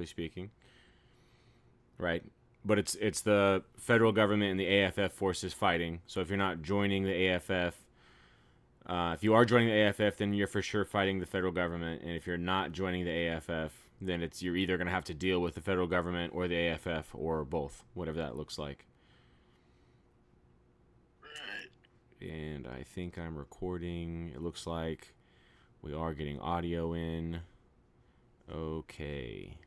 technically speaking, right? But it's the federal government and the AFF forces fighting. So if you're not joining the AFF, if you are joining the AFF, then you're for sure fighting the federal government. And if you're not joining the AFF, then you're either going to have to deal with the federal government or the AFF or both, whatever that looks like. And I think I'm recording. It looks like we are getting audio in. Okay.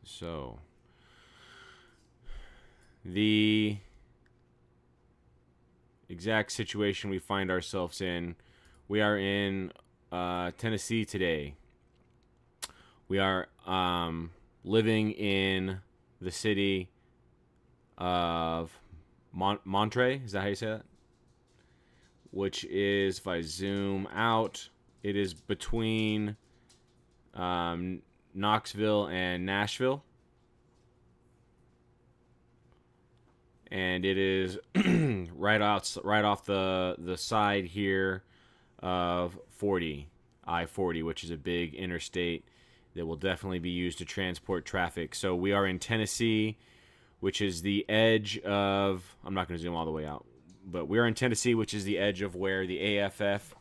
So, the exact situation we find ourselves in, we are in Tennessee today. We are living in the city of Monterey. Is that how you say that? Which is, if I zoom out, it is between Knoxville and Nashville. And it is right off the side here of I-40, which is a big interstate that will definitely be used to transport traffic. So we are in Tennessee, which is the edge of, I'm not going to zoom all the way out, but we're in Tennessee, which is the edge of where the AFF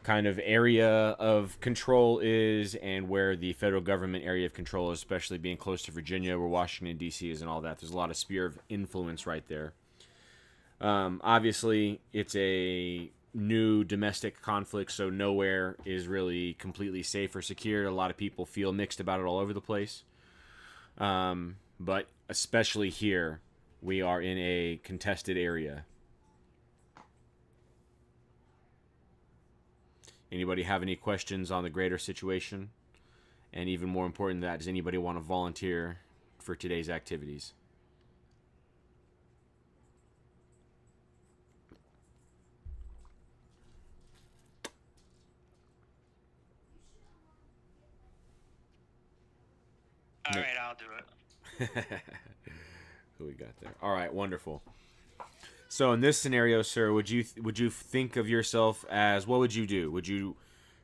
kind of area of control is and where the federal government area of control is, especially being close to Virginia, where Washington, D.C. is and all that. There's a lot of sphere of influence right there. Obviously, it's a new domestic conflict, so nowhere is really completely safe or secure. A lot of people feel mixed about it all over the place. But especially here, we are in a contested area. Anybody have any questions on the greater situation? And even more important than that, does anybody want to volunteer for today's activities? All right, I'll do it. Who we got there? All right, wonderful. So in this scenario, sir, would you think of yourself as, what would you do? Would you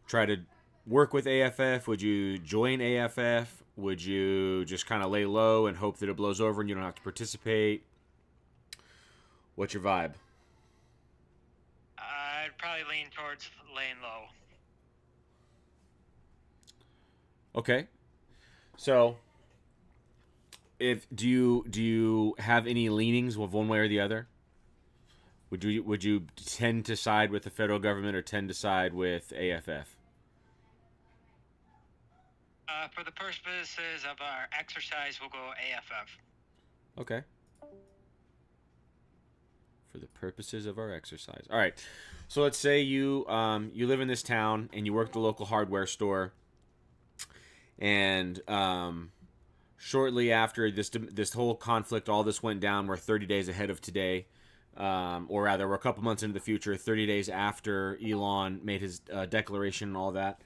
try to work with AFF? Would you join AFF? Would you just kind of lay low and hope that it blows over and you don't have to participate? What's your vibe? I'd probably lean towards laying low. Okay. So, do you have any leanings with one way or the other? Would you tend to side with the federal government or tend to side with AFF? For the purposes of our exercise, we'll go AFF. Okay. For the purposes of our exercise. All right. So let's say you live in this town and you work at the local hardware store, and shortly after this whole conflict, all this went down. We're 30 days ahead of today. Or rather, we're a couple months into the future, 30 days after Elon made his declaration and all that.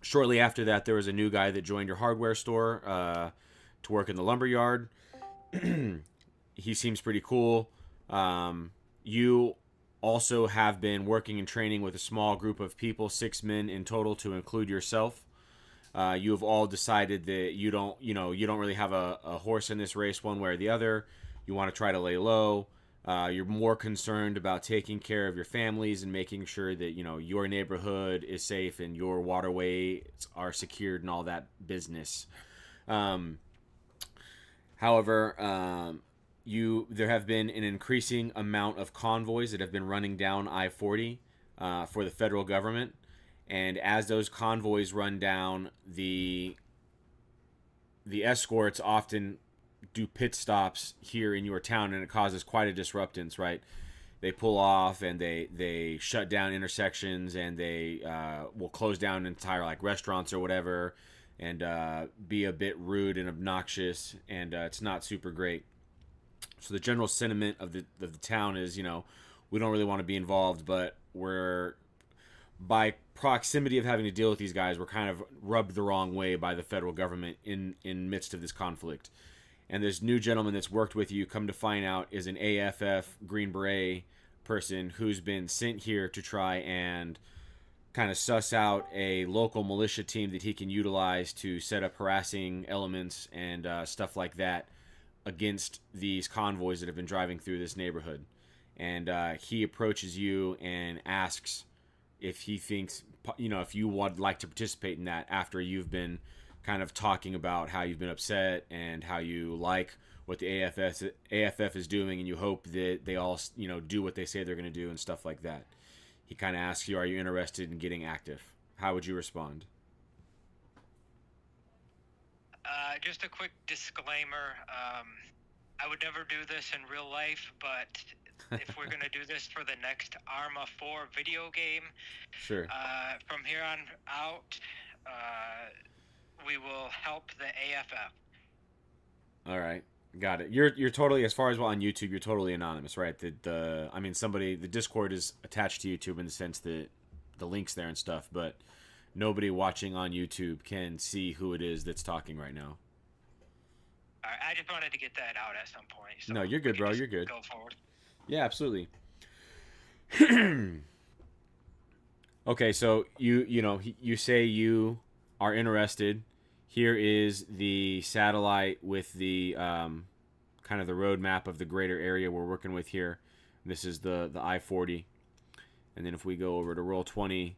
Shortly after that, there was a new guy that joined your hardware store to work in the lumber yard. He seems pretty cool. You also have been working and training with a small group of people, 6 men in total, to include yourself. You have all decided that you don't really have a horse in this race one way or the other. You want to try to lay low. You're more concerned about taking care of your families and making sure that your neighborhood is safe and your waterways are secured and all that business. However, there have been an increasing amount of convoys that have been running down I-40 for the federal government, and as those convoys run down, the escorts often do pit stops here in your town, and it causes quite a disruptance, right? They pull off and they shut down intersections, and they will close down entire restaurants or whatever, and be a bit rude and obnoxious, and it's not super great. So the general sentiment of the town is, we don't really want to be involved, but we're, by proximity of having to deal with these guys, we're kind of rubbed the wrong way by the federal government in midst of this conflict. And this new gentleman that's worked with you, come to find out, is an AFF Green Beret person who's been sent here to try and kind of suss out a local militia team that he can utilize to set up harassing elements and stuff like that against these convoys that have been driving through this neighborhood. And he approaches you and asks if he thinks, if you would like to participate in that after you've been kind of talking about how you've been upset and how you like what the AFF is doing, and you hope that they all, do what they say they're going to do and stuff like that. He kind of asks you, are you interested in getting active? How would you respond? Just a quick disclaimer. I would never do this in real life, but if we're going to do this for the next Arma 4 video game, sure. From here on out, we will help the AFF. All right. Got it. You're totally, as far as on YouTube, you're totally anonymous, right? The Discord is attached to YouTube in the sense that the link's there and stuff, but nobody watching on YouTube can see who it is that's talking right now. All right, I just wanted to get that out at some point. So no, you're good, bro. You're good. Go forward. Yeah, absolutely. Okay, so you say you are interested. Here is the satellite with the kind of the roadmap of the greater area we're working with here. This is the I-40. And then if we go over to roll 20,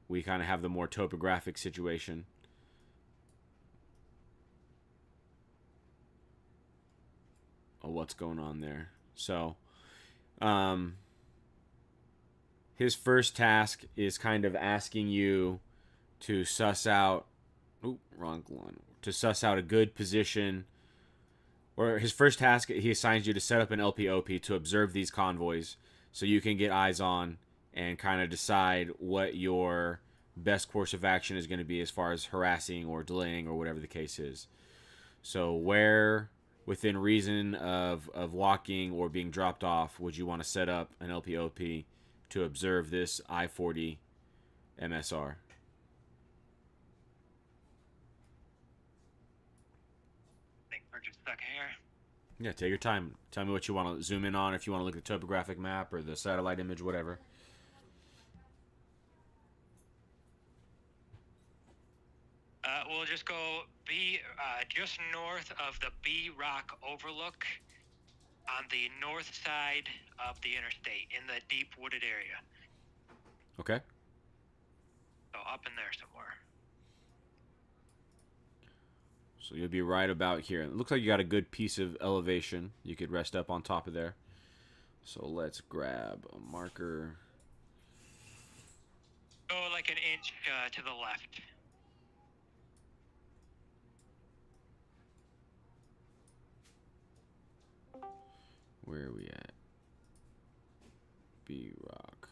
we kind of have the more topographic situation. Oh, what's going on there? So, his first task is kind of asking you to suss out wrong one. To suss out a good position, or his first task, he assigns you to set up an LPOP to observe these convoys, so you can get eyes on and kind of decide what your best course of action is going to be as far as harassing or delaying or whatever the case is. So where within reason of walking or being dropped off would you want to set up an LPOP to observe this I-40 MSR? Yeah, take your time. Tell me what you want to zoom in on, if you want to look at the topographic map or the satellite image, whatever. We'll just go just north of the B Rock Overlook on the north side of the interstate in the deep wooded area. Okay. So up in there somewhere. So you'll be right about here. It looks like you got a good piece of elevation. You could rest up on top of there. So let's grab a marker. Go like an inch to the left. Where are we at? B Rock.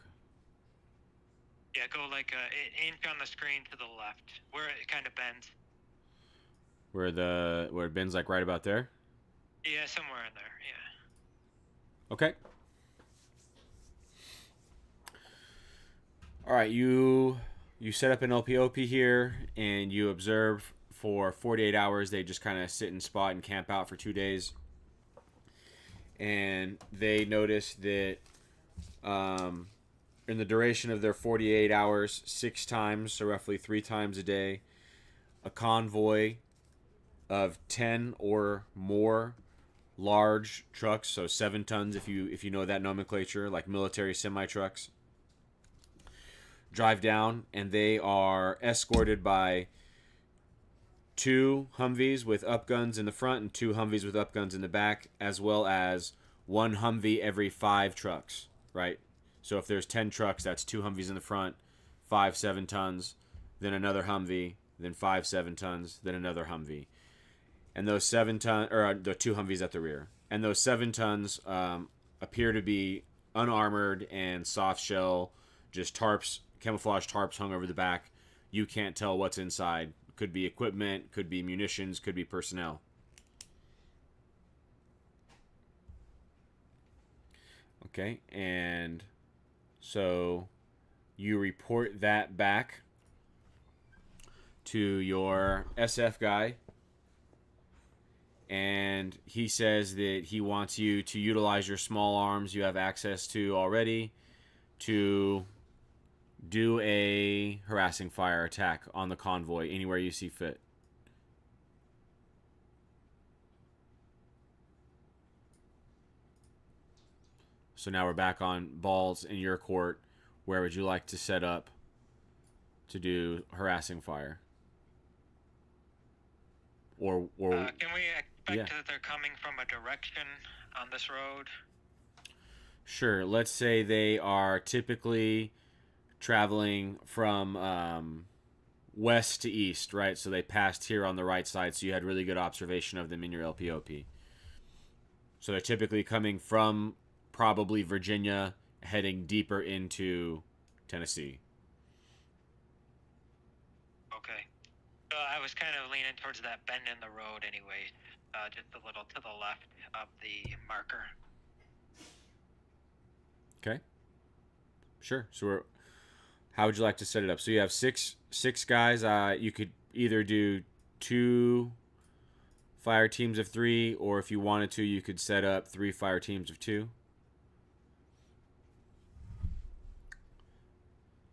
Yeah, go like an inch on the screen to the left, where it kind of bends. Where it bends, like right about there? Yeah, somewhere in there, yeah. Okay. All right, you set up an LPOP here, and you observe for 48 hours. They just kind of sit and spot and camp out for 2 days. And they notice that in the duration of their 48 hours, 6 times, so roughly 3 times a day, a convoy of 10 or more large trucks, so 7 tons if you know that nomenclature, like military semi-trucks, drive down, and they are escorted by 2 Humvees with upguns in the front and 2 Humvees with upguns in the back, as well as 1 Humvee every 5 trucks, right? So if there's 10 trucks, that's 2 Humvees in the front, 5 7 tons, then another Humvee, then 5 7 tons, then another Humvee. And those 7 tons, or the 2 Humvees at the rear. And those 7 tons appear to be unarmored and soft shell, just tarps, camouflage tarps hung over the back. You can't tell what's inside. Could be equipment, could be munitions, could be personnel. Okay, and so you report that back to your SF guy, and he says that he wants you to utilize your small arms you have access to already to Do a harassing fire attack on the convoy anywhere you see fit. So now we're back on balls in your court. Where would you like to set up to do harassing fire? Or Can we expect yeah. that they're coming from a direction on this road? Sure. Let's say they are typically traveling from west to east, right? So they passed here on the right side, so you had really good observation of them in your LPOP. So they're typically coming from probably Virginia, heading deeper into Tennessee. Okay. So I was kind of leaning towards that bend in the road anyway, just a little to the left of the marker. Okay. Sure. So how would you like to set it up? So you have six guys. You could either do 2 fire teams of 3, or if you wanted to, you could set up 3 fire teams of 2.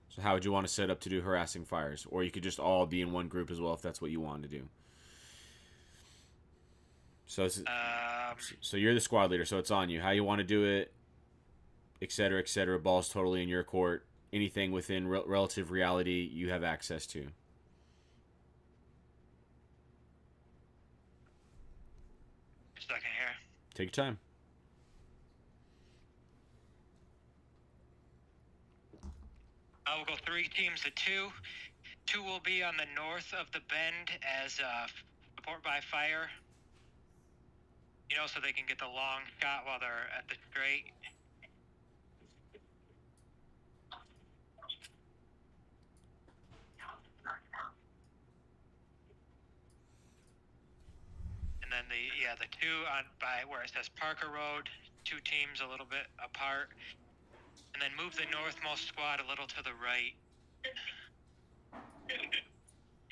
So how would you want to set up to do harassing fires? Or you could just all be in one group as well if that's what you wanted to do. So you're the squad leader, so it's on you. How you want to do it, etc., etc. Ball's totally in your court. Anything within relative reality you have access to. Second here. Take your time. I will go 3 teams of 2. 2 will be on the north of the bend as support by fire. You know, so they can get the long shot while they're at the straight. And then the 2 on by where it says Parker Road, 2 teams a little bit apart. And then move the northmost squad a little to the right.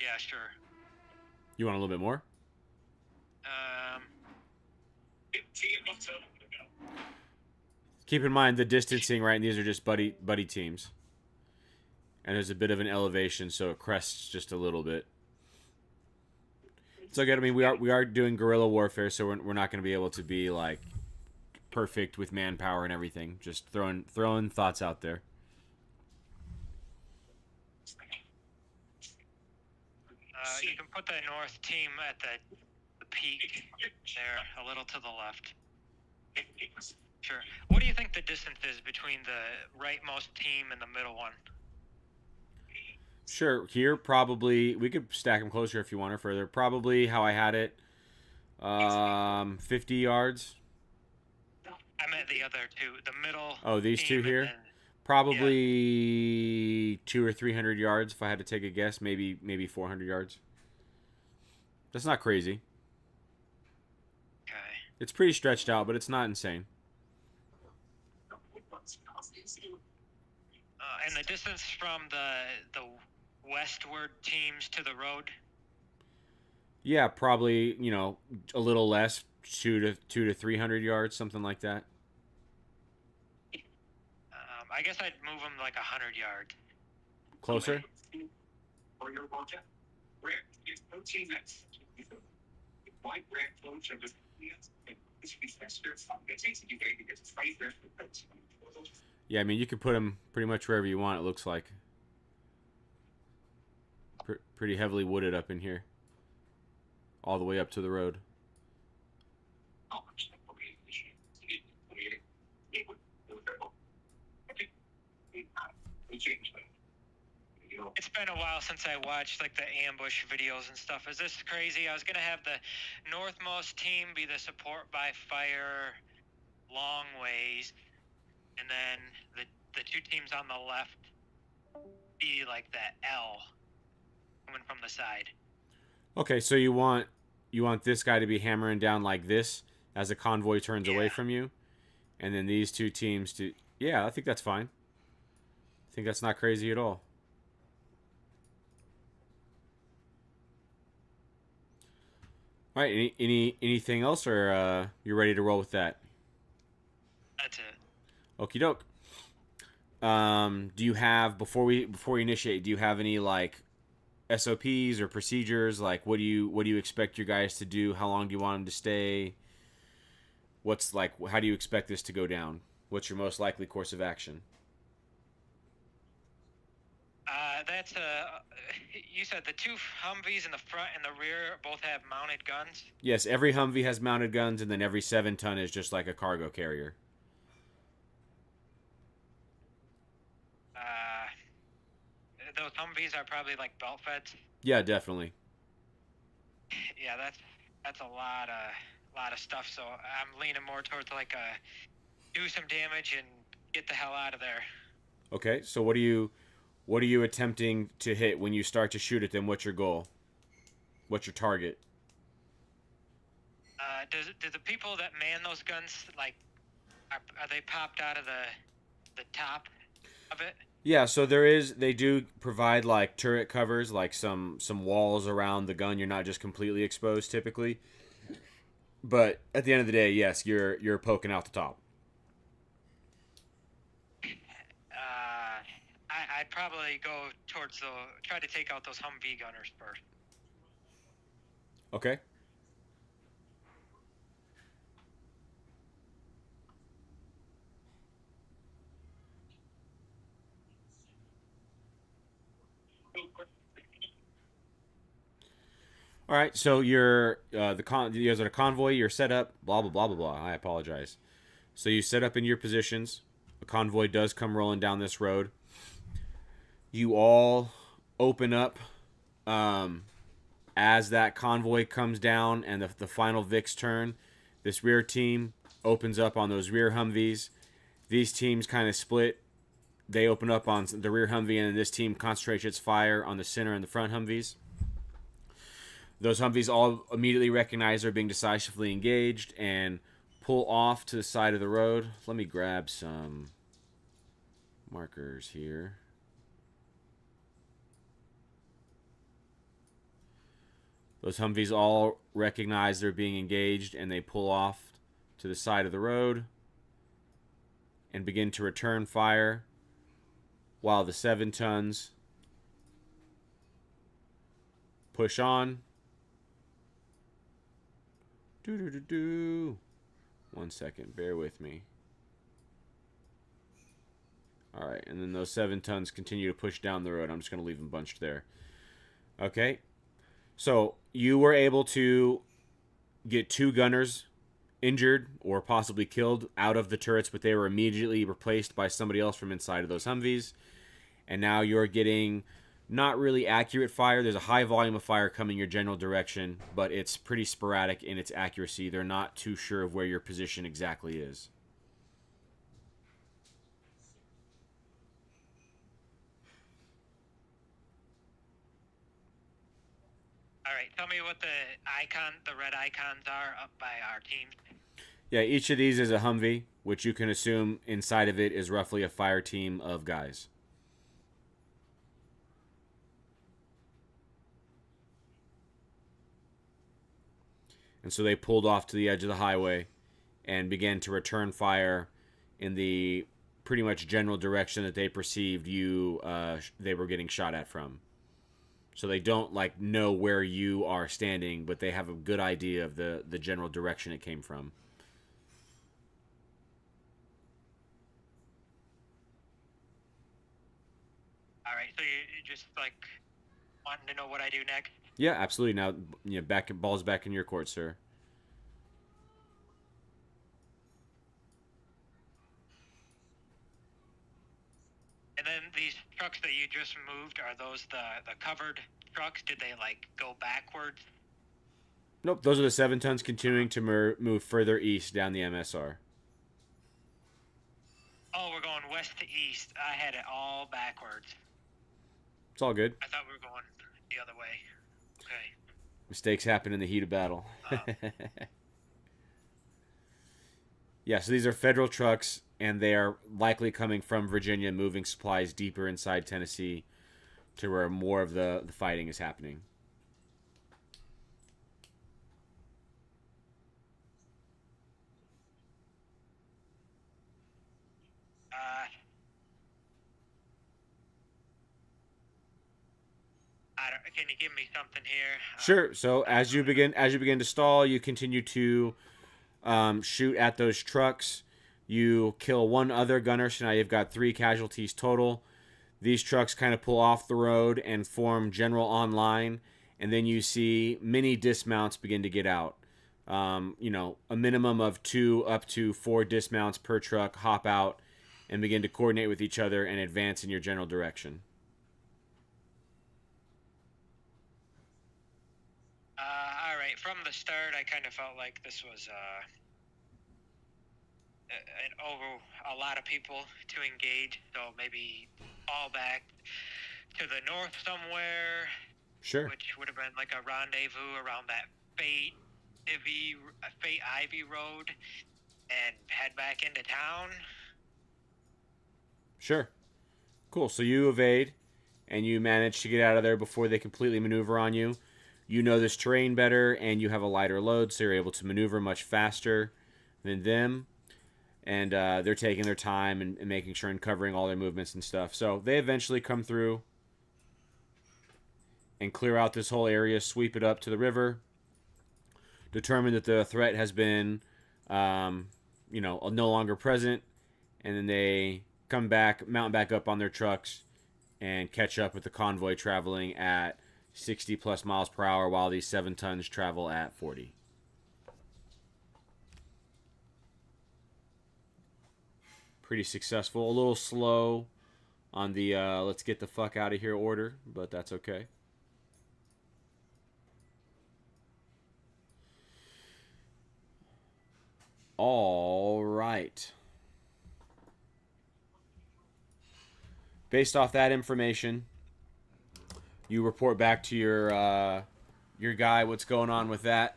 Yeah, sure. You want a little bit more? Keep in mind the distancing, right? And these are just buddy teams. And there's a bit of an elevation, so it crests just a little bit. It's okay. I mean, we are doing guerrilla warfare, so we're not going to be able to be like perfect with manpower and everything. Just throwing thoughts out there. You can put the north team at the peak there, a little to the left. Sure. What do you think the distance is between the rightmost team and the middle one? Sure. Here, probably, we could stack them closer if you want or further. Probably how I had it, 50 yards. I meant the other 2, the middle. Oh, these 2 here? Then, probably 200 or 300 yards if I had to take a guess. Maybe 400 yards. That's not crazy. Okay. It's pretty stretched out, but it's not insane. And the distance from the westward teams to the road? Yeah, probably, a little less, 200 to 300 yards, something like that. I guess I'd move them like 100 yards. Closer? Yeah, I mean, you could put them pretty much wherever you want, it looks like. Pretty heavily wooded up in here. All the way up to the road. It's been a while since I watched like the ambush videos and stuff. Is this crazy? I was gonna have the northmost team be the support by fire long ways, and then the 2 teams on the left be like that L coming from the side. Okay, so you want this guy to be hammering down like this as a convoy turns away from you, and then these 2 teams to... Yeah, I think that's fine. I think that's not crazy at all. All right, anything else, or you ready to roll with that? That's it. Okie doke. Do you have before we initiate? Do you have any like SOPs or procedures? Like, what do you expect your guys to do? How long do you want them to stay? What's like? How do you expect this to go down? What's your most likely course of action? That's you said the two Humvees in the front and the rear both have mounted guns. Yes, every Humvee has mounted guns, and then every 7-ton is just like a cargo carrier. Those Humvees are probably like belt feds. Yeah, definitely. Yeah, that's a lot of stuff. So I'm leaning more towards like a do some damage and get the hell out of there. Okay, so what are you attempting to hit when you start to shoot at them? What's your goal? What's your target? Do the people that man those guns like are they popped out of the top of it? Yeah, so they do provide like turret covers, like some walls around the gun. You're not just completely exposed typically. But at the end of the day, yes, you're poking out the top. I'd probably go towards try to take out those Humvee gunners first. Okay. All right, so you're you guys are a convoy. You're set up. Blah blah blah blah blah. I apologize. So you set up in your positions. A convoy does come rolling down this road. You all open up as that convoy comes down and the final VIX turn. This rear team opens up on those rear Humvees. These teams kind of split. They open up on the rear Humvee, and this team concentrates its fire on the center and the front Humvees. Those Humvees all immediately recognize they're being decisively engaged and pull off to the side of the road. Let me grab some markers here. Those Humvees all recognize they're being engaged and they pull off to the side of the road and begin to return fire while the 7-tons push on. One second, bear with me. All right, and then those 7-tons continue to push down the road. I'm just going to leave them bunched there. Okay, so you were able to get 2 gunners injured or possibly killed out of the turrets, but they were immediately replaced by somebody else from inside of those Humvees. And now you're getting not really accurate fire. There's a high volume of fire coming your general direction, but it's pretty sporadic in its accuracy. They're not too sure of where your position exactly is. All right, tell me what the red icons are up by our team. Yeah, each of these is a Humvee, which you can assume inside of it is roughly a fire team of guys. And so they pulled off to the edge of the highway and began to return fire in the pretty much general direction that they perceived they were getting shot at from. So they don't like know where you are standing, but they have a good idea of the general direction it came from. All right, so you just like wanting to know what I do next? Yeah, absolutely. Now, ball's back in your court, sir. And then these trucks that you just moved, are those the covered trucks? Did they like go backwards? Nope, those are the 7-tons continuing to move further east down the MSR. Oh, we're going west to east. I had it all backwards. It's all good. I thought we were going the other way. Okay. Mistakes happen in the heat of battle. Yeah, so these are federal trucks, and they are likely coming from Virginia, moving supplies deeper inside Tennessee to where more of the fighting is happening. Can you give me something here? Sure. So as you begin to stall, you continue to shoot at those trucks. You kill one other gunner, so now you've got 3 casualties total. These trucks kind of pull off the road and form general online, and then you see many dismounts begin to get out. A minimum of 2 up to 4 dismounts per truck hop out and begin to coordinate with each other and advance in your general direction. All right. From the start, I kind of felt like this was a lot of people to engage. So maybe fall back to the north somewhere. Sure. Which would have been like a rendezvous around that Fate Ivy Road, and head back into town. Sure. Cool. So you evade, and you manage to get out of there before they completely maneuver on you. You know this terrain better, and you have a lighter load, so you're able to maneuver much faster than them. And they're taking their time and making sure and covering all their movements and stuff. So they eventually come through and clear out this whole area, sweep it up to the river, determine that the threat has been, no longer present, and then they come back, mount back up on their trucks, and catch up with the convoy traveling at 60 plus miles per hour while these 7 tons travel at 40. Pretty successful. A little slow on the let's get the fuck out of here order, but that's okay. All right. Based off that information, you report back to your guy what's going on with that,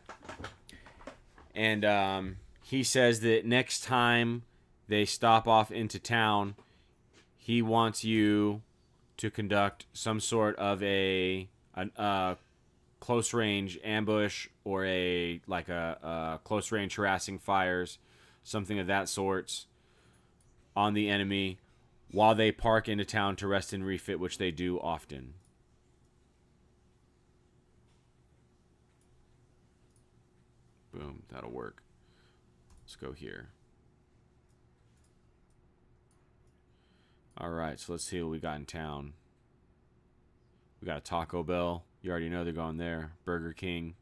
and he says that next time they stop off into town, he wants you to conduct some sort of a close range ambush or a close range harassing fires, something of that sorts, on the enemy while they park into town to rest and refit, which they do often. Boom, that'll work. Let's go here. All right, so let's see what we got in town. We got a Taco Bell. You already know they're going there. Burger King.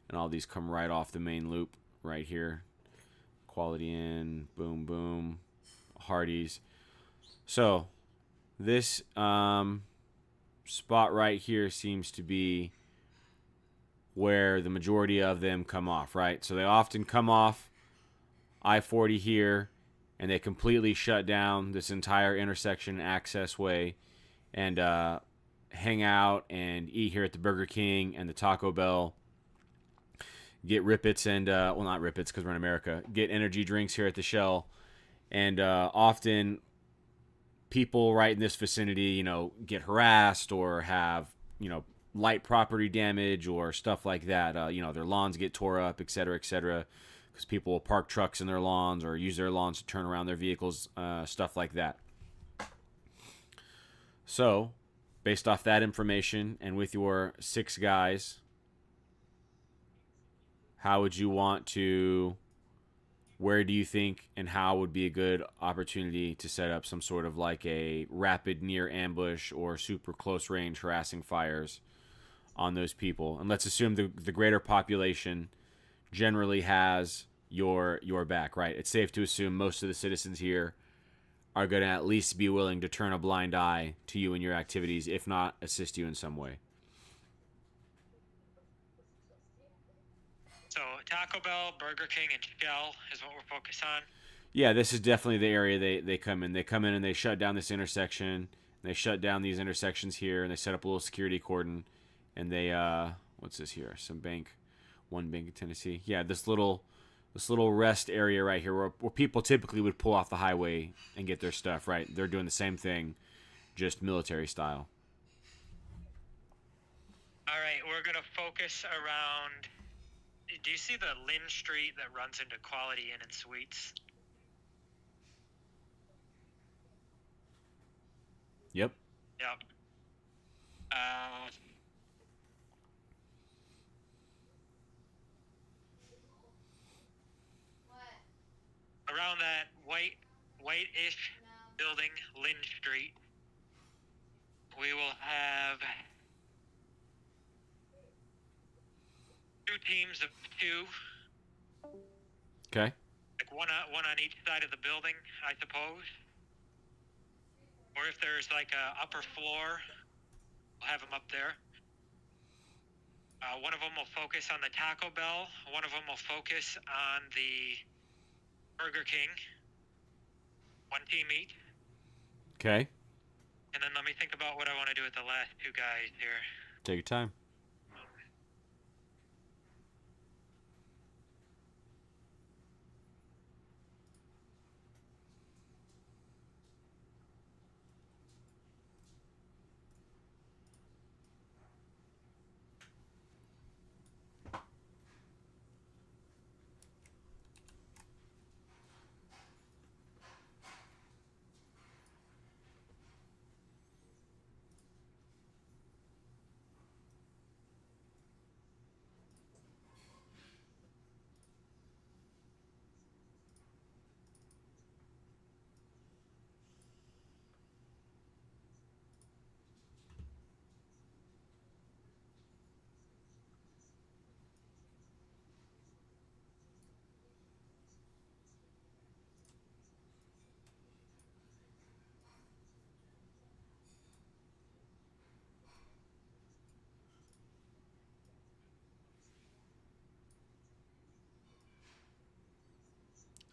And all these come right off the main loop right here. Quality Inn. Boom, boom. Hardee's. So, this spot right here seems to be where the majority of them come off, right? So they often come off I-40 here, and they completely shut down this entire intersection access way and hang out and eat here at the Burger King and the Taco Bell. Get Rippets and, not Rippets because we're in America. Get energy drinks here at the Shell. And often people right in this vicinity, get harassed or have, light property damage or stuff like that. Their lawns get tore up, et cetera, because people will park trucks in their lawns or use their lawns to turn around their vehicles, stuff like that. So, based off that information and with your 6 guys, how would you want to, where do you think and how would be a good opportunity to set up some sort of like a rapid near ambush or super close range harassing fires on those people? And let's assume the greater population generally has your back, right? It's safe to assume most of the citizens here are going to at least be willing to turn a blind eye to you and your activities, if not assist you in some way. So Taco Bell, Burger King, and Shell is what we're focused on. Yeah, this is definitely the area they come in. They come in and they shut down this intersection. They shut down these intersections here, and they set up a little security cordon. And they, what's this here? One bank in Tennessee. Yeah, this little rest area right here where people typically would pull off the highway and get their stuff, right? They're doing the same thing, just military style. All right, we're going to focus around... Do you see the Lynn Street that runs into Quality Inn and Suites? Yep. Yep. Uh, around that white-ish building, Lynn Street, we will have 2 teams of 2. Okay. Like one on each side of the building, I suppose. Or if there's like a upper floor, we'll have them up there. One of them will focus on the Taco Bell. One of them will focus on the Burger King. 1 team each. Okay. And then let me think about what I want to do with the last 2 guys here. Take your time.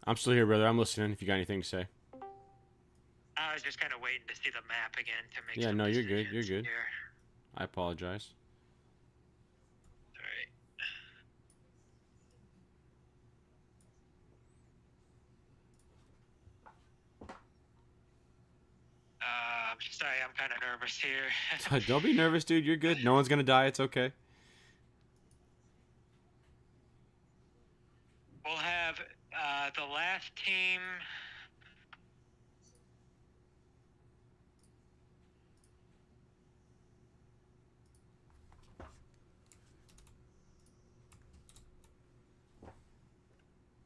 I'm still here, brother. I'm listening. If you got anything to say. I was just kind of waiting to see the map again to make Yeah, some no, you're decisions good. You're good. here. I apologize. All right. Sorry, I'm kind of nervous here. Don't be nervous, dude. You're good. No one's gonna die. It's okay. We'll have the last team.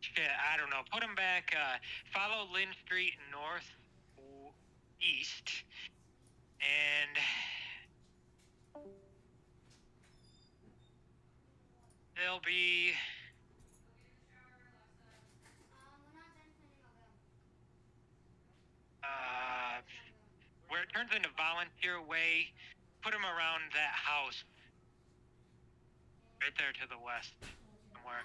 Shit, I don't know. Put them back. Follow Lynn Street north east, and they'll be. Where it turns into Volunteer Way, put them around that house. Right there to the west, somewhere.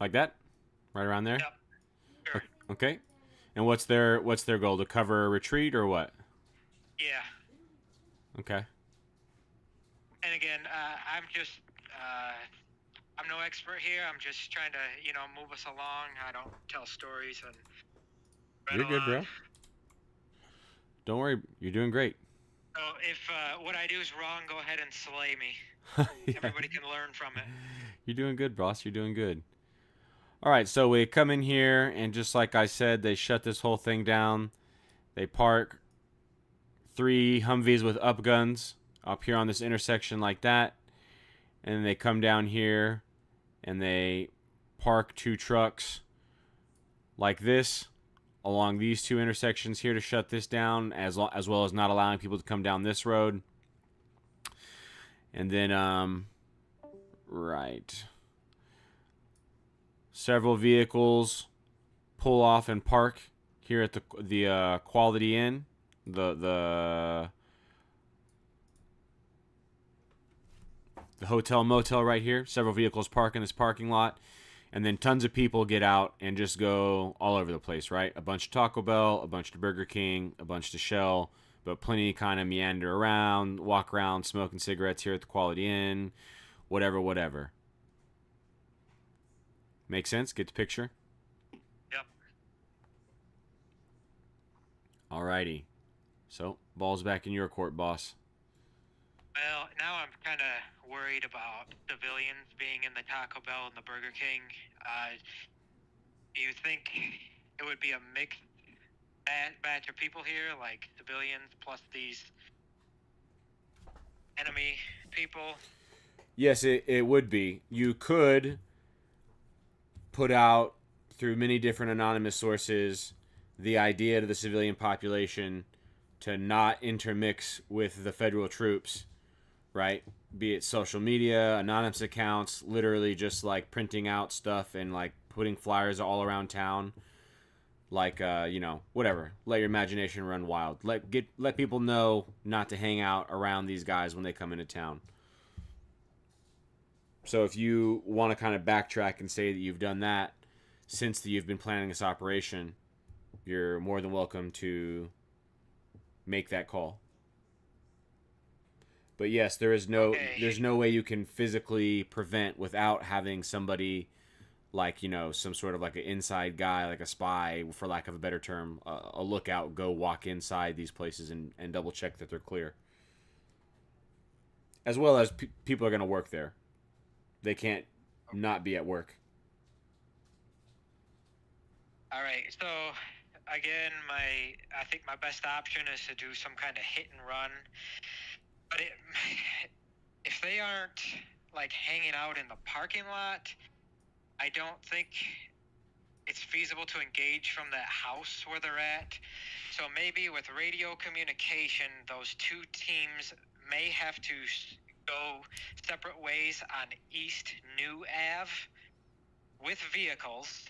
Like that? Right around there? Yep. Sure. Okay. And what's their goal? To cover a retreat or what? Yeah. Okay. And again, I'm no expert here. I'm just trying to, move us along. I don't tell stories and. You're good, bro. Don't worry. You're doing great. So if what I do is wrong, go ahead and slay me. Yeah. Everybody can learn from it. You're doing good, boss. You're doing good. All right, so we come in here, and just like I said, they shut this whole thing down. They park 3 Humvees with up guns up here on this intersection like that. And then they come down here, and they park 2 trucks like this along these 2 intersections here to shut this down, as well as not allowing people to come down this road. And then, right. Several vehicles pull off and park here at the Quality Inn, the hotel motel right here. Several vehicles park in this parking lot, and then tons of people get out and just go all over the place. Right, a bunch of Taco Bell, a bunch to Burger King, a bunch to Shell, but plenty kind of meander around, walk around, smoking cigarettes here at the Quality Inn, whatever. Make sense? Get the picture? Yep. Alrighty. So, ball's back in your court, boss. Well, now I'm kind of worried about civilians being in the Taco Bell and the Burger King. Do you think it would be a mixed batch of people here, like civilians plus these enemy people? Yes, it would be. You could put out through many different anonymous sources the idea to the civilian population to not intermix with the federal troops, right? Be it social media, anonymous accounts, literally just like printing out stuff and like putting flyers all around town. Like whatever. Let your imagination run wild. Let people know not to hang out around these guys when they come into town. So if you want to kind of backtrack and say that you've done that since you've been planning this operation, you're more than welcome to make that call. But yes, there's no way you can physically prevent without having somebody like some sort of like an inside guy, like a spy, for lack of a better term, a lookout, go walk inside these places and double check that they're clear. As well as people are going to work there. They can't not be at work. All right. So again, I think my best option is to do some kind of hit and run. But if they aren't like hanging out in the parking lot, I don't think it's feasible to engage from that house where they're at. So maybe with radio communication, those two teams may have to go separate ways on East New Ave with vehicles,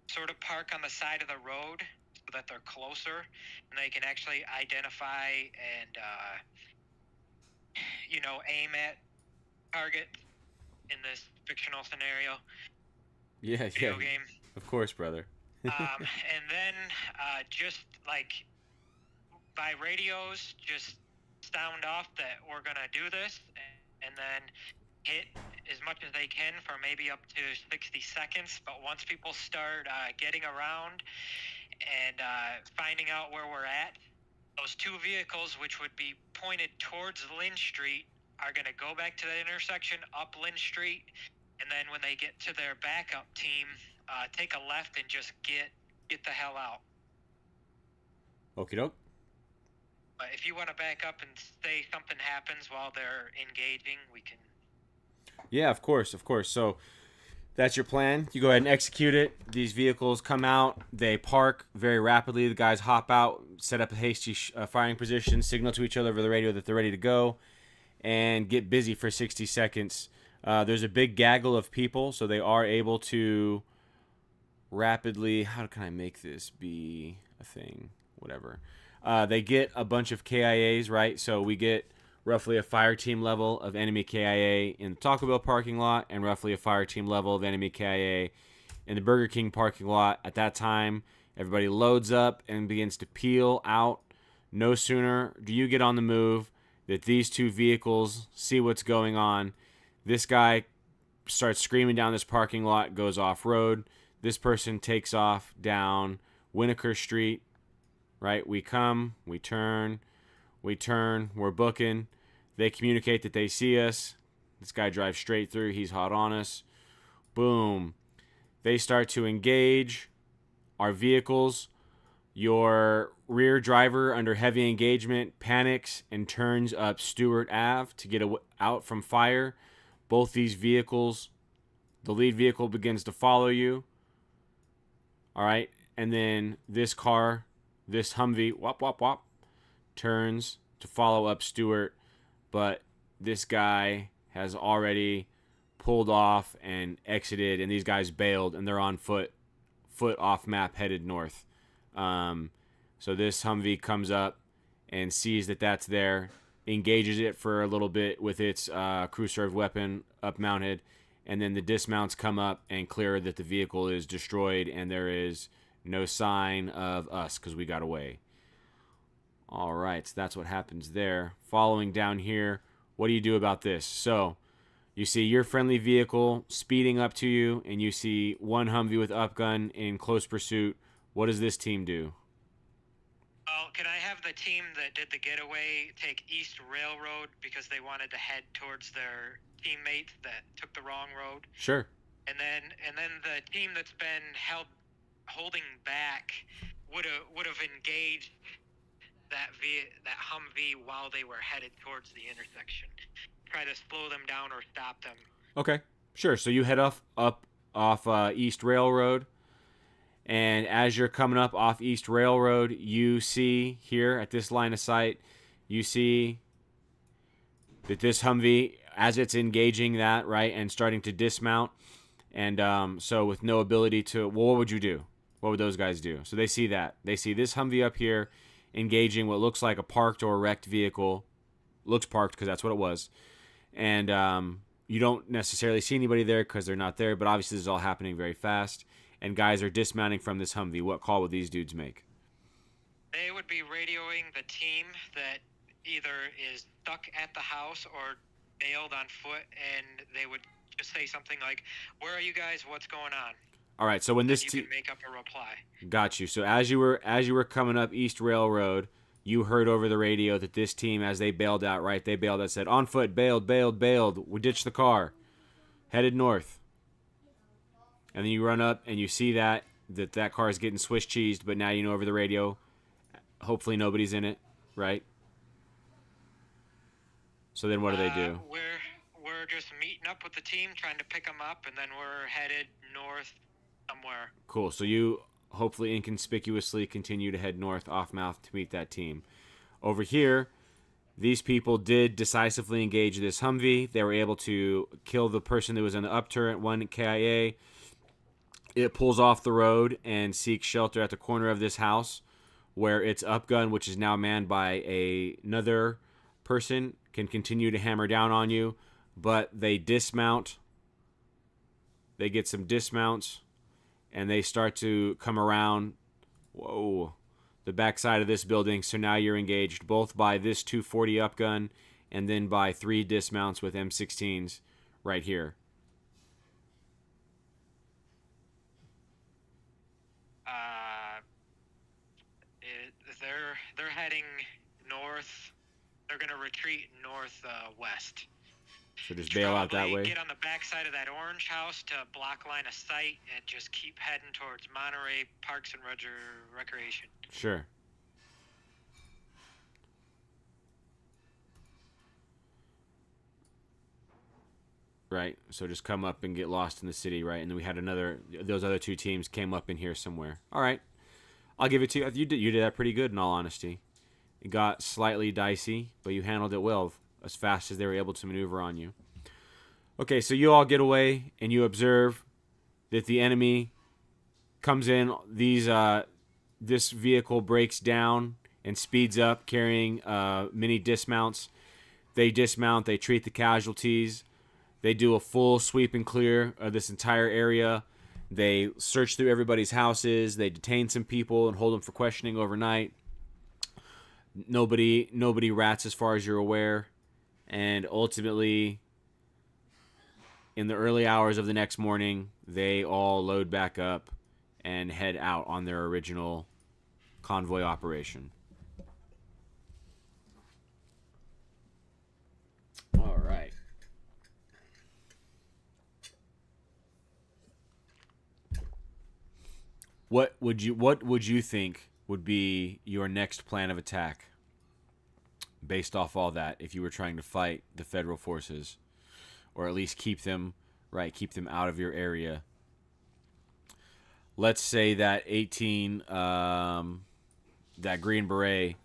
sort of park on the side of the road so that they're closer and they can actually identify and aim at target in this fictional scenario. Yeah, Video game. Of course, brother. And then just like by radios, just sound off that we're gonna do this, and then hit as much as they can for maybe up to 60 seconds. But once people start getting around and finding out where we're at, those two vehicles, which would be pointed towards Lynn Street, are going to go back to the intersection up Lynn Street, and then when they get to their backup team, take a left and just get the hell out. Okie doke. But if you want to back up and say something happens while they're engaging, we can. Yeah, of course. So that's your plan. You go ahead and execute it. These vehicles come out. They park very rapidly. The guys hop out, set up a hasty firing position, signal to each other over the radio that they're ready to go, and get busy for 60 seconds. There's a big gaggle of people, so they are able to rapidly... How can I make this be a thing? Whatever. They get a bunch of KIAs, right? So we get roughly a fire team level of enemy KIA in the Taco Bell parking lot and roughly a fire team level of enemy KIA in the Burger King parking lot. At that time, everybody loads up and begins to peel out. No sooner do you get on the move that these two vehicles see what's going on. This guy starts screaming down this parking lot, goes off-road. This person takes off down Winneker Street, right? We come, we turn, we're booking. They communicate that they see us. This guy drives straight through. He's hot on us. Boom. They start to engage our vehicles. Your rear driver, under heavy engagement, panics and turns up Stewart Ave to get out from fire. Both these vehicles, the lead vehicle begins to follow you. All right. And then this car, this Humvee, wop, wop, wop, turns to follow up Stewart. But this guy has already pulled off and exited, and these guys bailed, and they're on foot off map, headed north. So this Humvee comes up and sees that that's there, engages it for a little bit with its crew-served weapon up mounted, and then the dismounts come up and clear that the vehicle is destroyed and there is no sign of us because we got away. All right, so that's what happens there. Following down here, what do you do about this? So you see your friendly vehicle speeding up to you, and you see one Humvee with upgun in close pursuit. What does this team do? Oh, can I have the team that did the getaway take East Railroad because they wanted to head towards their teammates that took the wrong road? Sure. And then the team that's been holding back would have engaged that Humvee while they were headed towards the intersection. Try to slow them down or stop them. Okay, sure. So you head up off East Railroad, and as you're coming up off East Railroad, you see here at this line of sight, you see that this Humvee, as it's engaging that, right, and starting to dismount, and so with no ability to, well, what would you do? What would those guys do? So they see that. They see this Humvee up here engaging what looks like a parked or wrecked vehicle. Looks parked because that's what it was. And you don't necessarily see anybody there because they're not there, but obviously this is all happening very fast. And guys are dismounting from this Humvee. What call would these dudes make? They would be radioing the team that either is stuck at the house or bailed on foot, and they would just say something like, "Where are you guys? What's going on?" All right, so when this you can make up a reply. Got you. So as you were coming up East Railroad, you heard over the radio that this team, as they bailed out, right? They bailed out, said, "On foot, bailed. We ditched the car, headed north." And then you run up and you see that car is getting Swiss cheesed, but now you know over the radio, hopefully nobody's in it, right? So then what do they do? We're just meeting up with the team, trying to pick them up, and then we're headed north somewhere. Cool. So you hopefully inconspicuously continue to head north off mouth to meet that team. Over here, these people did decisively engage this Humvee. They were able to kill the person that was in the up turret, one KIA. It pulls off the road and seeks shelter at the corner of this house where its up gun, which is now manned by another person, can continue to hammer down on you. But they dismount. They get some dismounts, and they start to come around, the backside of this building. So now you're engaged both by this 240 up gun and then by 3 dismounts with M16s right here. They're heading north. They're going to retreat northwest. So just bail out that way? Get on the backside of that orange house to block line of sight and just keep heading towards Monterey Parks and Recreation. Sure. Right, so just come up and get lost in the city, right? And then we had those other 2 teams came up in here somewhere. All right, I'll give it to you. You did that pretty good, in all honesty. It got slightly dicey, but you handled it well, as fast as they were able to maneuver on you. Okay, so you all get away, and you observe that the enemy comes in. This vehicle breaks down and speeds up, carrying mini dismounts. They dismount. They treat the casualties. They do a full sweep and clear of this entire area. They search through everybody's houses. They detain some people and hold them for questioning overnight. Nobody rats as far as you're aware. And ultimately, in the early hours of the next morning, they all load back up and head out on their original convoy operation. All right. What would you think would be your next plan of attack based off all that if you were trying to fight the federal forces, or at least keep them out of your area? Let's say that 18 that Green Beret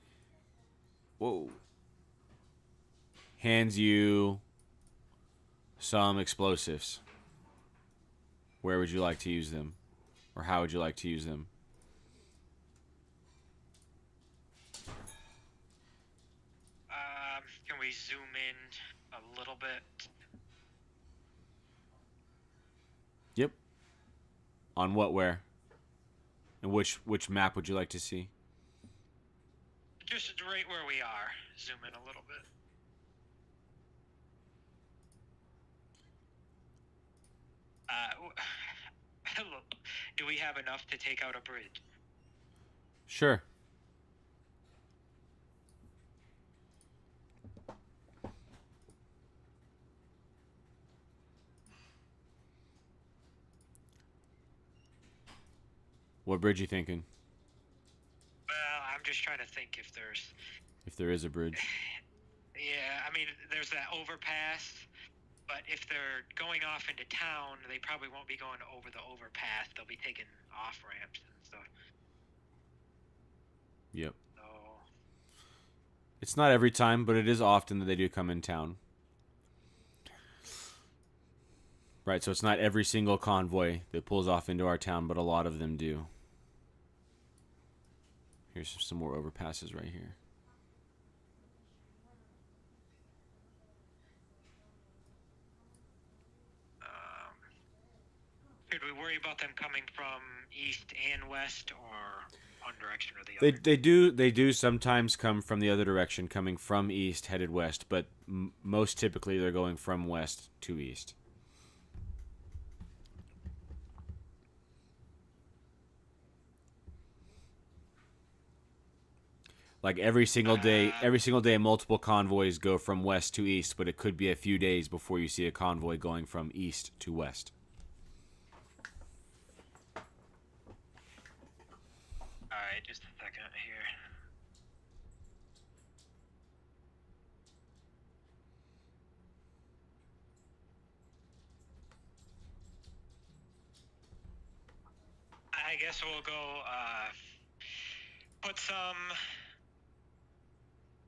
hands you some explosives. Where would you like to use them? Or how would you like to use them? Can we zoom in a little bit? Yep. On what, where? And which map would you like to see? Just right where we are. Zoom in a little bit. Do we have enough to take out a bridge? Sure. What bridge you thinking? think if there's. If there is a bridge. Yeah, I mean, there's that overpass, but if they're going off into town, they probably won't be going over the overpass. They'll be taking off ramps and stuff. Yep. So. It's not every time, but it is often that they do come in town. Right, so it's not every single convoy that pulls off into our town, but a lot of them do. Here's some more overpasses right here. Should we worry about them coming from east and west, or one direction or the other? They do sometimes come from the other direction, coming from east headed west, but most typically they're going from west to east. Like every single day, multiple convoys go from west to east, but it could be a few days before you see a convoy going from east to west. Alright, just a second here. I guess we'll go, put some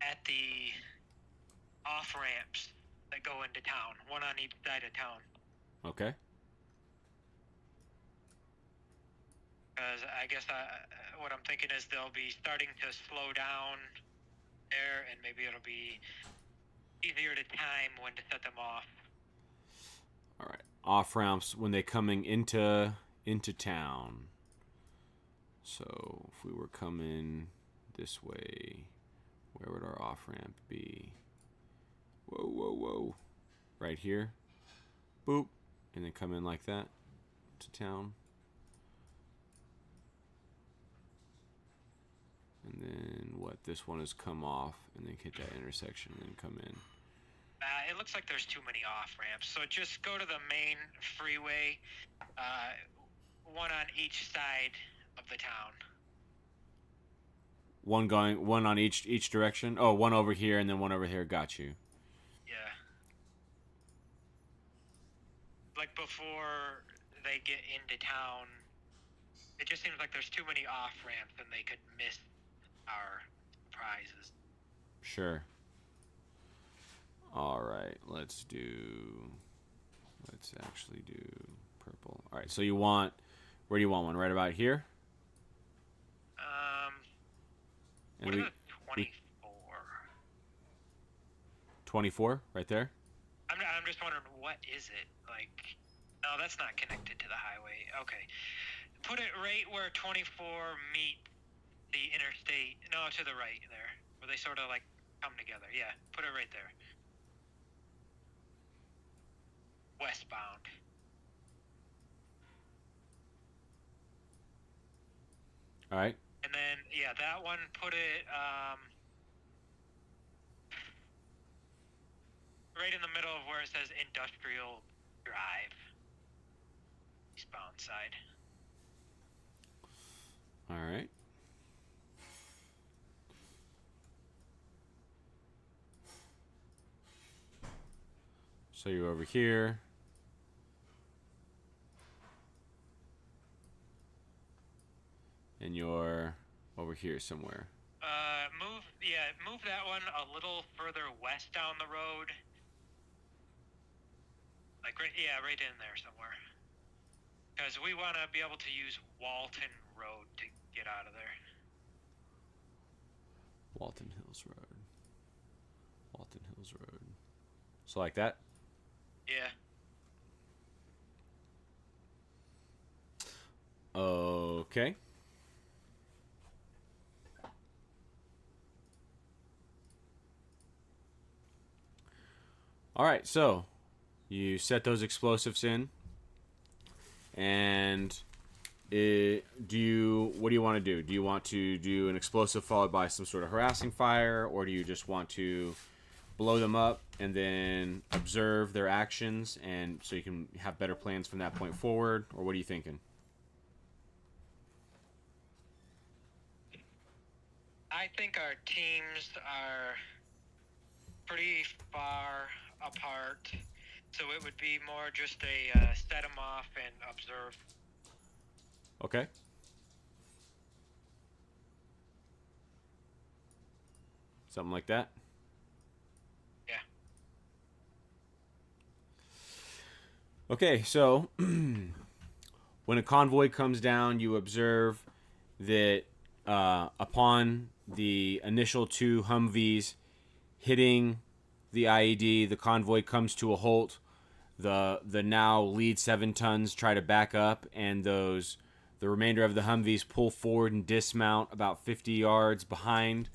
at the off-ramps that go into town. One on each side of town. Okay. Because I guess what I'm thinking is they'll be starting to slow down there, and maybe it'll be easier to time when to set them off. All right. Off ramps when they're coming into town. So if we were coming this way, where would our off ramp be? Whoa, whoa, whoa! Right here. Boop, and then come in like that to town. And then what? This one has come off, and then hit that intersection, and then come in. It looks like there's too many off ramps, so just go to the main freeway, one on each side of the town. One on each direction. Oh, one over here and then one over here. Got you. Yeah. Like before they get into town, it just seems like there's too many off ramps, and they could miss our prizes. Sure. All right, let's actually do purple. All right, so where do you want one? Right about here? What is it? 24. 24, right there? I'm just wondering, what is it? Like, no, that's not connected to the highway. Okay. Put it right where 24 meet the interstate. No, to the right there. Where they sort of like come together. Yeah, put it right there. Westbound. All right. And then, yeah, that one, put it right in the middle of where it says Industrial Drive. Eastbound side. All right. So you're over here. And you're over here somewhere. Move that one a little further west down the road. Like, right in there somewhere. Because we want to be able to use Walton Road to get out of there. Walton Hills Road. Walton Hills Road. So like that? Yeah. Okay. All right, so you set those explosives in, and what do you want to do? Do you want to do an explosive followed by some sort of harassing fire, or do you just want to blow them up and then observe their actions, and so you can have better plans from that point forward, or what are you thinking? I I think our teams are pretty far apart, so it would be more just a set them off and observe. Okay. Something like that. Yeah. Okay, so when a convoy comes down, you observe that upon the initial two Humvees hitting the IED, the convoy comes to a halt. The now lead 7 tons try to back up, and the remainder of the Humvees pull forward and dismount about 50 yards behind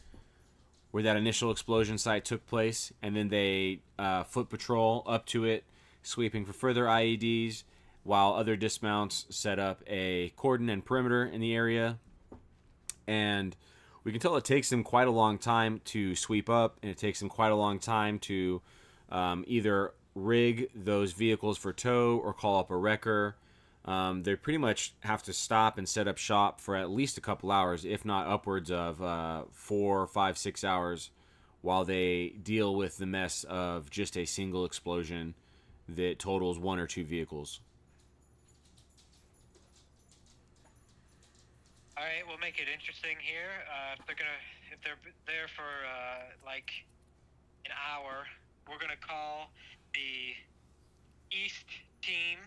where that initial explosion site took place, and then they foot patrol up to it, sweeping for further IEDs, while other dismounts set up a cordon and perimeter in the area. And we can tell it takes them quite a long time to sweep up, and it takes them quite a long time to either rig those vehicles for tow or call up a wrecker. They pretty much have to stop and set up shop for at least a couple hours, if not upwards of 4, 5, 6 hours, while they deal with the mess of just a single explosion that totals 1 or 2 vehicles. All right, we'll make it interesting here. If they're there for like an hour, we're gonna call the east team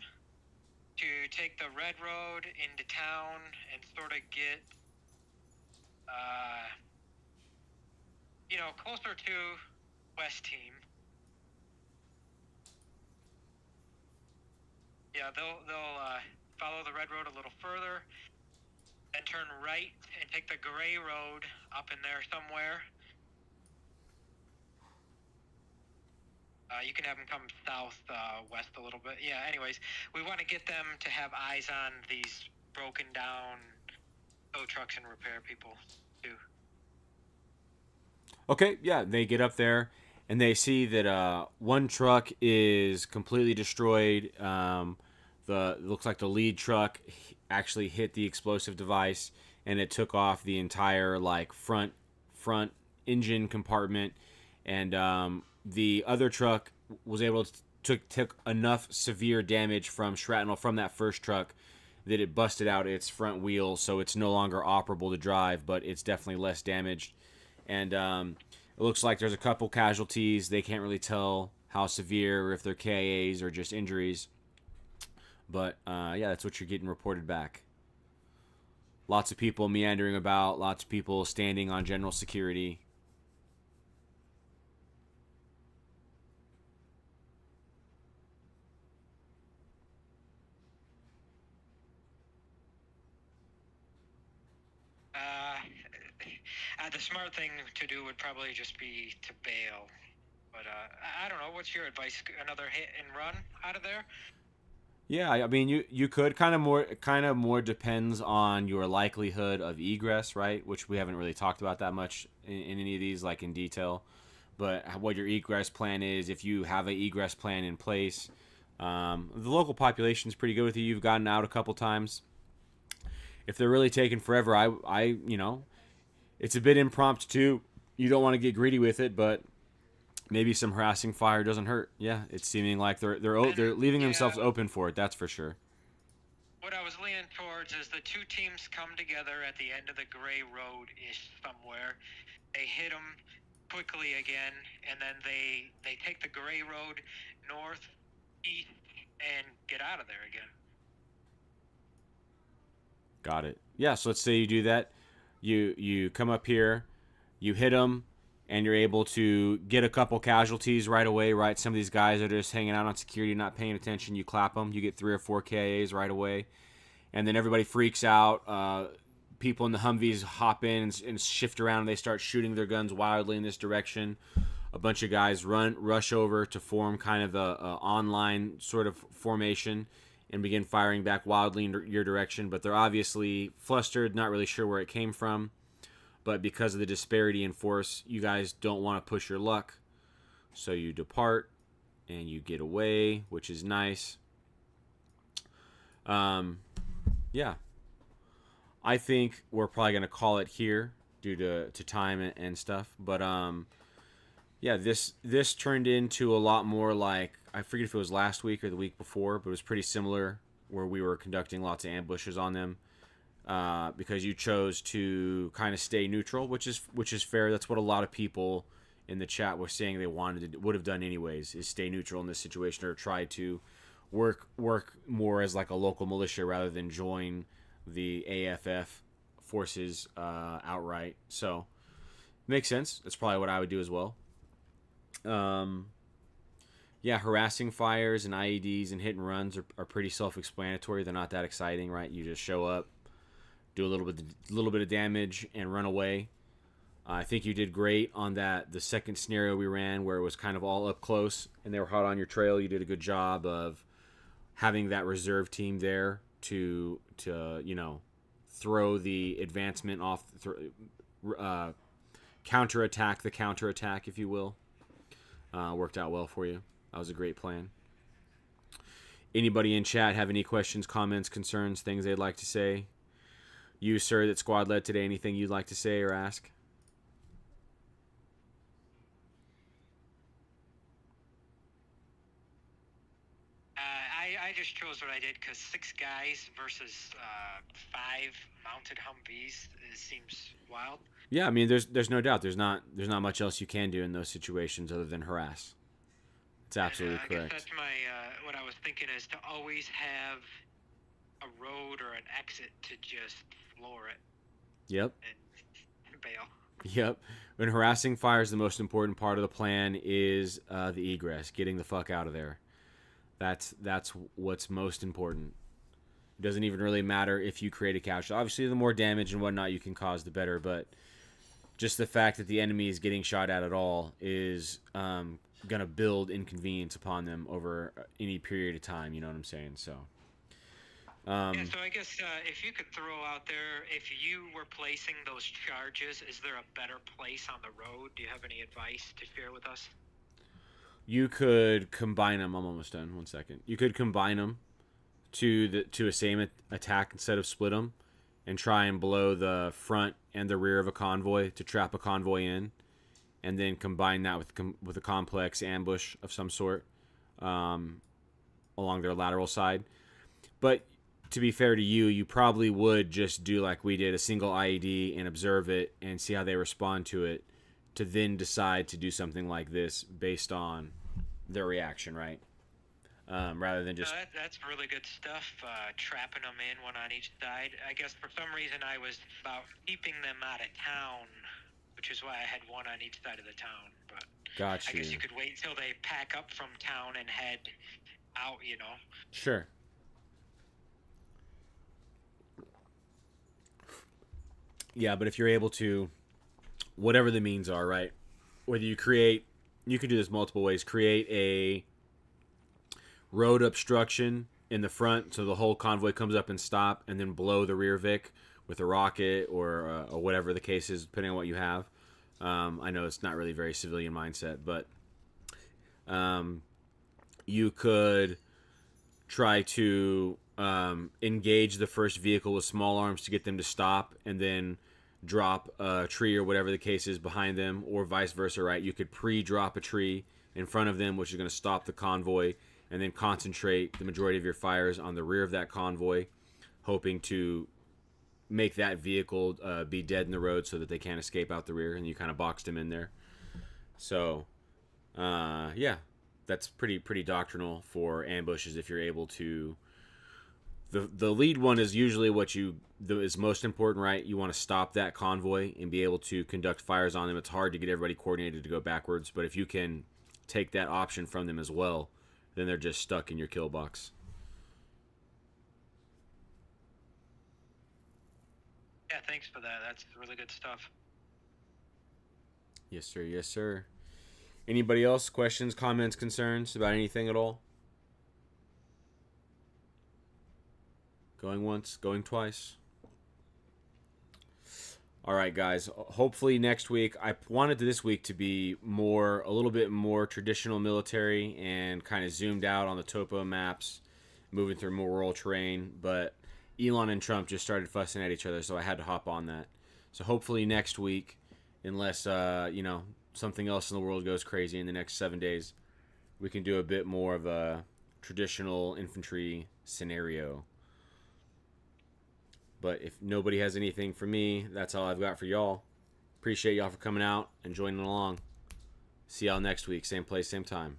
to take the red road into town and sort of get, closer to west team. Yeah, they'll follow the red road a little further, then turn right and take the gray road up in there somewhere. You can have them come west a little bit. Yeah, anyways, we want to get them to have eyes on these broken down tow trucks and repair people, too. Okay, yeah, they get up there, and they see that one truck is completely destroyed. It looks like the lead truck actually hit the explosive device, and it took off the entire front engine compartment, and the other truck was able to took enough severe damage from shrapnel from that first truck that it busted out its front wheel, so it's no longer operable to drive, but it's definitely less damaged. And it looks like there's a couple casualties. They can't really tell how severe, or if they're KAs or just injuries. But yeah, that's what you're getting reported back. Lots of people meandering about, lots of people standing on general security. The smart thing to do would probably just be to bail. But I don't know. What's your advice? Another hit and run out of there? Yeah, I mean, you could kind of more depends on your likelihood of egress, right? Which we haven't really talked about that much in any of these, like in detail. But what your egress plan is, if you have an egress plan in place, the local population is pretty good with you. You've gotten out a couple times. If they're really taking forever, it's a bit impromptu too. You don't want to get greedy with it, but maybe some harassing fire doesn't hurt. Yeah, it's seeming like they're leaving themselves open for it. That's for sure. What I was leaning towards is the two teams come together at the end of the gray road ish somewhere. They hit them quickly again, and then they take the gray road north, east, and get out of there again. Got it. Yeah, so let's say you do that. You come up here, you hit them, and you're able to get a couple casualties right away, right? Some of these guys are just hanging out on security, not paying attention. You clap them, you get 3 or 4 KAs right away, and then everybody freaks out. People in the Humvees hop in and shift around, and they start shooting their guns wildly in this direction. A bunch of guys rush over to form kind of a online sort of formation and begin firing back wildly in your direction, but they're obviously flustered, not really sure where it came from. But because of the disparity in force, you guys don't want to push your luck. So you depart and you get away, which is nice. Yeah. I think we're probably going to call it here. due to time and stuff. But yeah, this turned into a lot more like, I forget if it was last week or the week before, but it was pretty similar, where we were conducting lots of ambushes on them. Because you chose to kind of stay neutral, which is fair. That's what a lot of people in the chat were saying they would have done anyways, is stay neutral in this situation, or try to work more as like a local militia rather than join the AFF forces outright. So makes sense. That's probably what I would do as well. Yeah, harassing fires and IEDs and hit and runs are pretty self-explanatory. They're not that exciting, right? You just show up, do a little bit of damage, and run away. I think you did great on the second scenario we ran, where it was kind of all up close and they were hot on your trail. You did a good job of having that reserve team there to throw the advancement off, counterattack the counterattack, if you will. Worked out well for you. That was a great plan. Anybody in chat have any questions, comments, concerns, things they'd like to say? You, sir, that squad led today, anything you'd like to say or ask? I just chose what I did because 6 guys versus 5 mounted Humvees seems wild. Yeah, I mean, there's no doubt. There's not much else you can do in those situations other than harass. It's absolutely correct. I guess that's my what I was thinking, is to always have a road or an exit to just floor it. Yep. And bail. Yep. When harassing fires, the most important part of the plan is the egress, getting the fuck out of there. That's what's most important. It doesn't even really matter if you create a casualty. Obviously, the more damage and whatnot you can cause, the better. But just the fact that the enemy is getting shot at all is going to build inconvenience upon them over any period of time. You know what I'm saying? So. Yeah, so I guess if you could throw out there, if you were placing those charges, is there a better place on the road? Do you have any advice to share with us? You could combine them. I'm almost done. 1 second. You could combine them to a same attack instead of split them, and try and blow the front and the rear of a convoy to trap a convoy in, and then combine that with a complex ambush of some sort along their lateral side. But to be fair to you, you probably would just do like we did, a single IED, and observe it and see how they respond to it, to then decide to do something like this based on their reaction, right? Rather than just... that's really good stuff, trapping them in, one on each side. I guess for some reason I was about keeping them out of town, which is why I had one on each side of the town. But Gotcha. I guess you could wait until they pack up from town and head out, you know? Sure. Yeah, but if you're able to, whatever the means are, right? Whether you can do this multiple ways. Create a road obstruction in the front so the whole convoy comes up and stop, and then blow the rear Vic with a rocket or whatever the case is, depending on what you have. I know it's not really very civilian mindset, but you could try to engage the first vehicle with small arms to get them to stop, and then drop a tree or whatever the case is behind them, or vice versa, right? You could pre-drop a tree in front of them, which is going to stop the convoy, and then concentrate the majority of your fires on the rear of that convoy, hoping to make that vehicle be dead in the road so that they can't escape out the rear, and you kind of boxed them in there. So, yeah, that's pretty doctrinal for ambushes if you're able to... The lead one is usually what is most important, right? You want to stop that convoy and be able to conduct fires on them. It's hard to get everybody coordinated to go backwards, but if you can take that option from them as well, then they're just stuck in your kill box. Yeah, thanks for that. That's really good stuff. Yes, sir. Yes, sir. Anybody else? Questions, comments, concerns about anything at all? Going once, going twice. All right, guys. Hopefully next week, I wanted this week to be a little bit more traditional military and kind of zoomed out on the topo maps, moving through more rural terrain. But Elon and Trump just started fussing at each other, so I had to hop on that. So hopefully next week, unless something else in the world goes crazy in the next 7 days, we can do a bit more of a traditional infantry scenario. But if nobody has anything for me, that's all I've got for y'all. Appreciate y'all for coming out and joining along. See y'all next week, same place, same time.